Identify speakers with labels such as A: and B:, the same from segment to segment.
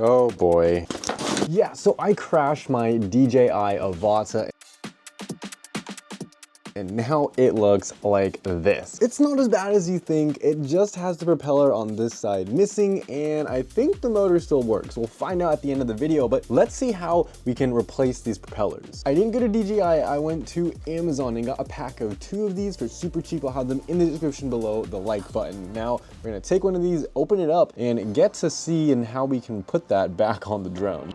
A: Oh boy. Yeah, so I crashed my DJI Avata and now it looks like this. It's not as bad as you think. It just has the propeller on this side missing, and I think the motor still works. We'll find out at the end of the video, but let's see how we can replace these propellers. I didn't go to DJI, I went to Amazon and got a pack of 2 of these for super cheap. I'll have them in the description below, the like button. Now, we're gonna take one of these, open it up, and get to see and how we can put that back on the drone.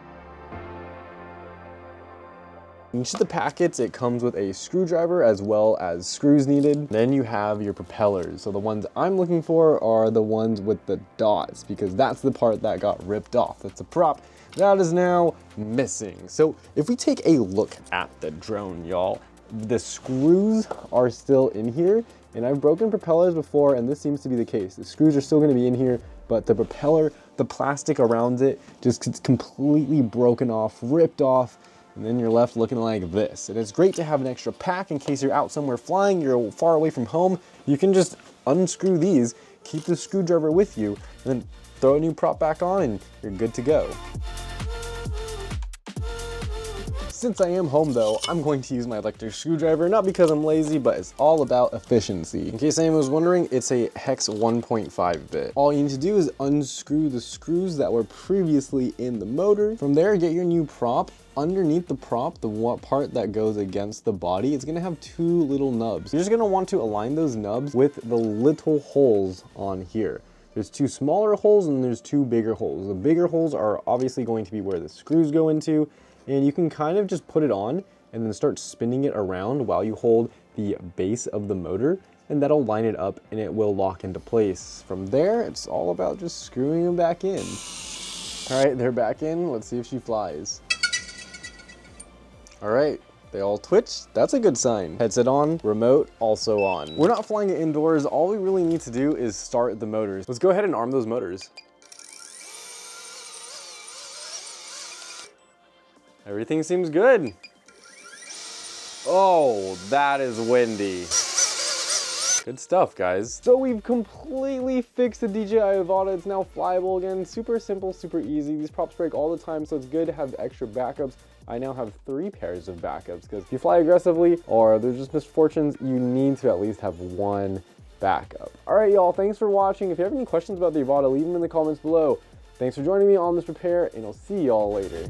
A: Each of the packets, it comes with a screwdriver as well as screws needed. Then you have your propellers. So the ones I'm looking for are the ones with the dots, because that's the part that got ripped off. That's a prop that is now missing. So if we take a look at the drone, y'all, the screws are still in here, and I've broken propellers before, and this seems to be the case. The screws are still gonna be in here, but the propeller, the plastic around it, just gets completely broken off, ripped off, and then you're left looking like this. And it's great to have an extra pack in case you're out somewhere flying, you're far away from home. You can just unscrew these, keep the screwdriver with you, and then throw a new prop back on and you're good to go. Since I am home though, I'm going to use my electric screwdriver, not because I'm lazy, but it's all about efficiency. In case anyone was wondering, it's a hex 1.5 bit. All you need to do is unscrew the screws that were previously in the motor. From there, get your new prop. Underneath the prop, the part that goes against the body, it's gonna have 2 little nubs. You're just gonna want to align those nubs with the little holes on here. There's 2 smaller holes and there's 2 bigger holes. The bigger holes are obviously going to be where the screws go into, and you can kind of just put it on and then start spinning it around while you hold the base of the motor, and that'll line it up and it will lock into place. From there, it's all about just screwing them back in. All right, they're back in. Let's see if she flies. All right, they all twitched. That's a good sign. Headset on, remote also on. We're not flying it indoors. All we really need to do is start the motors. Let's go ahead and arm those motors. Everything seems good. Oh, that is windy. Good stuff, guys. So we've completely fixed the DJI Avata. It's now flyable again. Super simple, super easy. These props break all the time, so it's good to have extra backups. I now have 3 pairs of backups, because if you fly aggressively or there's just misfortunes, you need to at least have 1 backup. All right, y'all, thanks for watching. If you have any questions about the Avata, leave them in the comments below. Thanks for joining me on this repair, and I'll see y'all later.